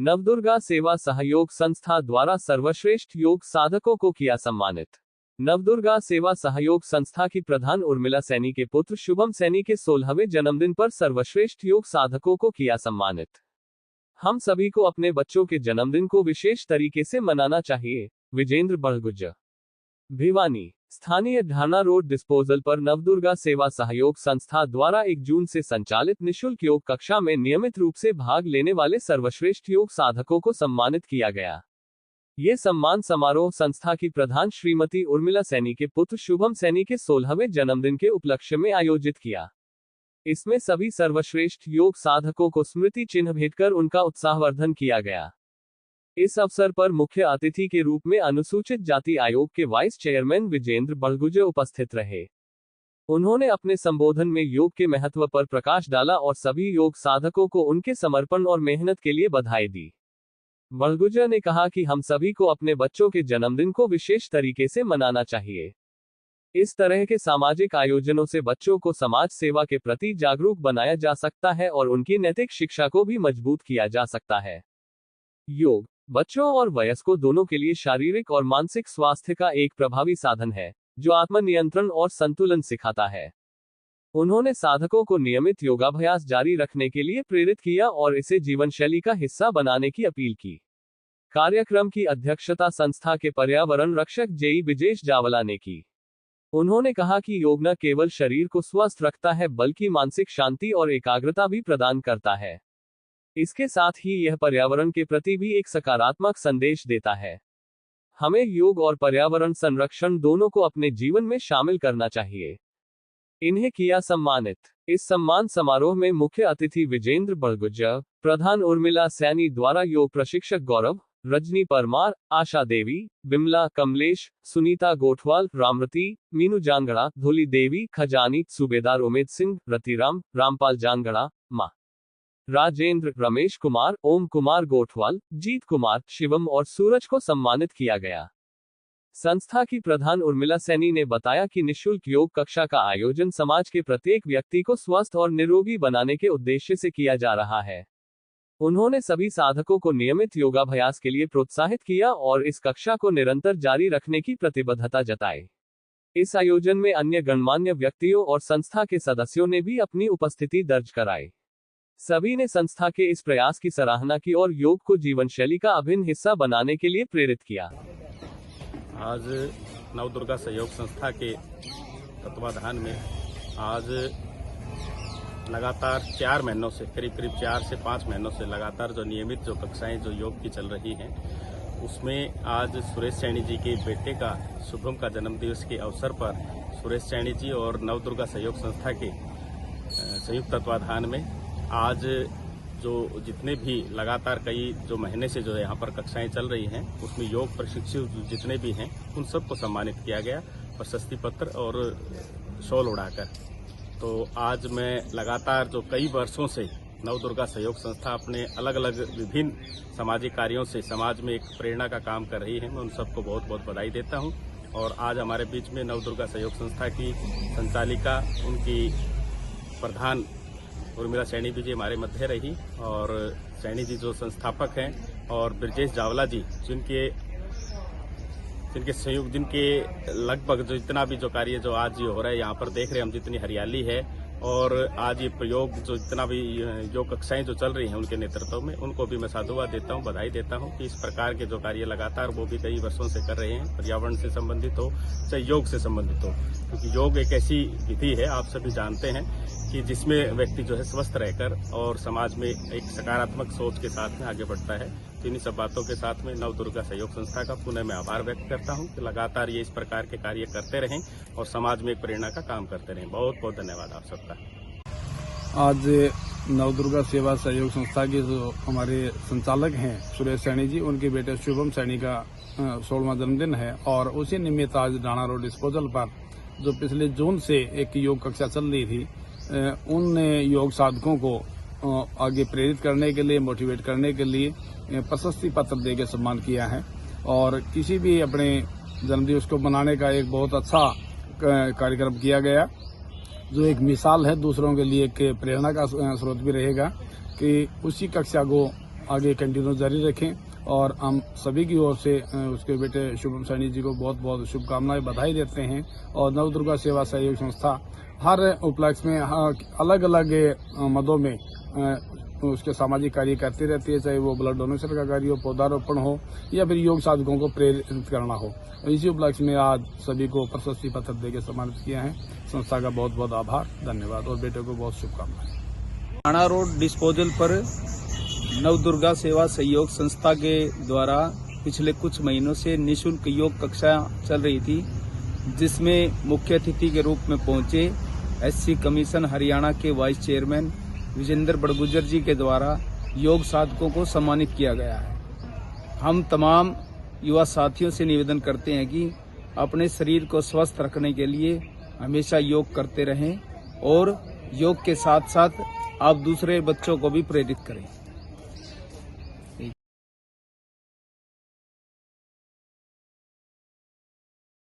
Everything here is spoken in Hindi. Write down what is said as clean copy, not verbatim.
नवदुर्गा सेवा सहयोग संस्था द्वारा सर्वश्रेष्ठ योग साधकों को किया सम्मानित। नवदुर्गा सेवा सहयोग संस्था की प्रधान उर्मिला सैनी के पुत्र शुभम सैनी के 16वें जन्मदिन पर सर्वश्रेष्ठ योग साधकों को किया सम्मानित। हम सभी को अपने बच्चों के जन्मदिन को विशेष तरीके से मनाना चाहिए। विजेंद्र बड़गुज्जर, भिवानी। स्थानीय ढाना रोड डिस्पोजल पर नवदुर्गा सेवा सहयोग संस्था द्वारा 1 जून से संचालित निःशुल्क योग कक्षा में नियमित रूप से भाग लेने वाले सर्वश्रेष्ठ योग साधकों को सम्मानित किया गया। ये सम्मान समारोह संस्था की प्रधान श्रीमती उर्मिला सैनी के पुत्र शुभम सैनी के 16वें जन्मदिन के उपलक्ष्य में आयोजित किया। इसमें सभी सर्वश्रेष्ठ योग साधकों को स्मृति चिन्ह भेंटकर उनका उत्साहवर्धन किया गया। इस अवसर पर मुख्य अतिथि के रूप में अनुसूचित जाति आयोग के वाइस चेयरमैन विजेंद्र बड़गुज्जर उपस्थित रहे। उन्होंने अपने संबोधन में योग के महत्व पर प्रकाश डाला और सभी योग साधकों को उनके समर्पण और मेहनत के लिए बधाई दी। बड़गुज्जर ने कहा कि हम सभी को अपने बच्चों के जन्मदिन को विशेष तरीके से मनाना चाहिए। इस तरह के सामाजिक आयोजनों से बच्चों को समाज सेवा के प्रति जागरूक बनाया जा सकता है और उनकी नैतिक शिक्षा को भी मजबूत किया जा सकता है। योग बच्चों और वयस्कों दोनों के लिए शारीरिक और मानसिक स्वास्थ्य का एक प्रभावी साधन है, जो आत्मनियंत्रण और संतुलन सिखाता है। उन्होंने साधकों को नियमित योगाभ्यास जारी रखने के लिए प्रेरित किया और इसे जीवनशैली का हिस्सा बनाने की अपील की। कार्यक्रम की अध्यक्षता संस्था के पर्यावरण रक्षक जेई विजेश जावला ने की। उन्होंने कहा कि योग न केवल शरीर को स्वस्थ रखता है बल्कि मानसिक शांति और एकाग्रता भी प्रदान करता है। इसके साथ ही यह पर्यावरण के प्रति भी एक सकारात्मक संदेश देता है। हमें योग और पर्यावरण संरक्षण दोनों को अपने जीवन में शामिल करना चाहिए। इन्हें किया सम्मानित। इस सम्मान समारोह में मुख्य अतिथि विजेंद्र बड़गुज्जर, प्रधान उर्मिला सैनी द्वारा योग प्रशिक्षक गौरव, रजनी परमार, आशा देवी, बिमला कमलेश, सुनीता गोठवाल, रामरती, मीनू जांगड़ा, धोली देवी खजानी, सूबेदार उमेद सिंह, रतिराम, रामपाल जांगड़ा, मां राजेंद्र, रमेश कुमार, ओम कुमार गोठवाल, जीत कुमार, शिवम और सूरज को सम्मानित किया गया। संस्था की प्रधान उर्मिला सैनी ने बताया कि निःशुल्क योग कक्षा का आयोजन समाज के प्रत्येक व्यक्ति को स्वस्थ और निरोगी बनाने के उद्देश्य से किया जा रहा है। उन्होंने सभी साधकों को नियमित योगाभ्यास के लिए प्रोत्साहित किया और इस कक्षा को निरंतर जारी रखने की प्रतिबद्धता जताई। इस आयोजन में अन्य गणमान्य व्यक्तियों और संस्था के सदस्यों ने भी अपनी उपस्थिति दर्ज कराई। सभी ने संस्था के इस प्रयास की सराहना की और योग को जीवनशैली का अभिन्न हिस्सा बनाने के लिए प्रेरित किया। आज नवदुर्गा सहयोग संस्था के तत्वाधान में आज लगातार 4 महीनों से करीब 4 से 5 महीनों से लगातार जो नियमित जो कक्षाएं जो योग की चल रही हैं, उसमें आज सुरेश सैनी जी के बेटे का शुभम का जन्मदिवस के अवसर पर सुरेश सैनी जी और नवदुर्गा सहयोग संस्था के संयुक्त तत्वाधान में आज जो जितने भी लगातार कई जो महीने से जो यहाँ पर कक्षाएं चल रही हैं, उसमें योग प्रशिक्षु जितने भी हैं उन सबको सम्मानित किया गया प्रशस्ति पत्र और शॉल उड़ाकर। तो आज मैं लगातार जो कई वर्षों से नवदुर्गा सहयोग संस्था अपने अलग अलग विभिन्न सामाजिक कार्यों से समाज में एक प्रेरणा का काम कर रही है, मैं उन सबको बहुत बहुत बधाई देता हूँ। और आज हमारे बीच में नवदुर्गा सहयोग संस्था की संचालिका, उनकी प्रधान उर्मिला सैनी भी जी हमारे मध्य रही और सैनी जी जो संस्थापक हैं और ब्रजेश जावला जी जिनके सहयोग जिनके लगभग जो इतना भी जो कार्य जो आज ये हो रहा है, यहाँ पर देख रहे हैं हम जितनी हरियाली है और आज ये प्रयोग जो इतना भी योग कक्षाएं जो चल रही हैं उनके नेतृत्व में, उनको भी मैं साधुवाद देता हूं, बधाई देता हूं कि इस प्रकार के जो कार्य लगातार वो भी कई वर्षों से कर रहे हैं, पर्यावरण से संबंधित हो चाहे योग से संबंधित हो। क्योंकि योग एक ऐसी विधि है, आप सभी जानते हैं, कि जिसमें व्यक्ति जो है स्वस्थ रहकर और समाज में एक सकारात्मक सोच के साथ में आगे बढ़ता है। तो इन्हीं सब बातों के साथ में नवदुर्गा सहयोग संस्था का पुनः मैं आभार व्यक्त करता हूं कि लगातार ये इस प्रकार के कार्य करते रहें और समाज में एक प्रेरणा का काम करते रहें। बहुत बहुत धन्यवाद आप सबका। आज नवदुर्गा सेवा सहयोग संस्था के जो हमारे संचालक हैं सुरेश सैनी जी, उनके बेटे शुभम सैनी का 16वां जन्मदिन है और उसी निमित्त आज ढाना रोड डिस्पोजल पर जो पिछले जून से एक योग कक्षा चल रही थी, उन योग साधकों को आगे प्रेरित करने के लिए, मोटिवेट करने के लिए प्रशस्ति पत्र देकर सम्मान किया है। और किसी भी अपने जन्मदिवस को मनाने का एक बहुत अच्छा कार्यक्रम किया गया, जो एक मिसाल है दूसरों के लिए, एक प्रेरणा का स्रोत भी रहेगा कि उसी कक्षा को आगे कंटिन्यू जारी रखें और हम सभी की ओर से उसके बेटे शुभम सैनी जी को बहुत बहुत शुभकामनाएं बधाई देते हैं। और नवदुर्गा सेवा सहयोग संस्था हर उपलक्ष्य में अलग अलग मदों में उसके सामाजिक कार्य करती रहती है, चाहे वो ब्लड डोनेशन का कार्य हो, पौधारोपण हो या फिर योग साधकों को प्रेरित करना हो। इसी उपलक्ष्य में आज सभी को प्रशस्ति पत्र देकर सम्मानित किया है। संस्था का बहुत बहुत आभार, धन्यवाद और बेटे को बहुत शुभकामनाएं। थाना रोड डिस्पोजल पर नवदुर्गा सेवा सहयोग संस्था के द्वारा पिछले कुछ महीनों से निःशुल्क योग कक्षा चल रही थी, जिसमें मुख्य अतिथि के रूप में पहुंचे एससी कमीशन हरियाणा के वाइस चेयरमैन विजेंद्र बड़गुजर जी के द्वारा योग साधकों को सम्मानित किया गया है। हम तमाम युवा साथियों से निवेदन करते हैं कि अपने शरीर को स्वस्थ रखने के लिए हमेशा योग करते रहें और योग के साथ साथ आप दूसरे बच्चों को भी प्रेरित करें।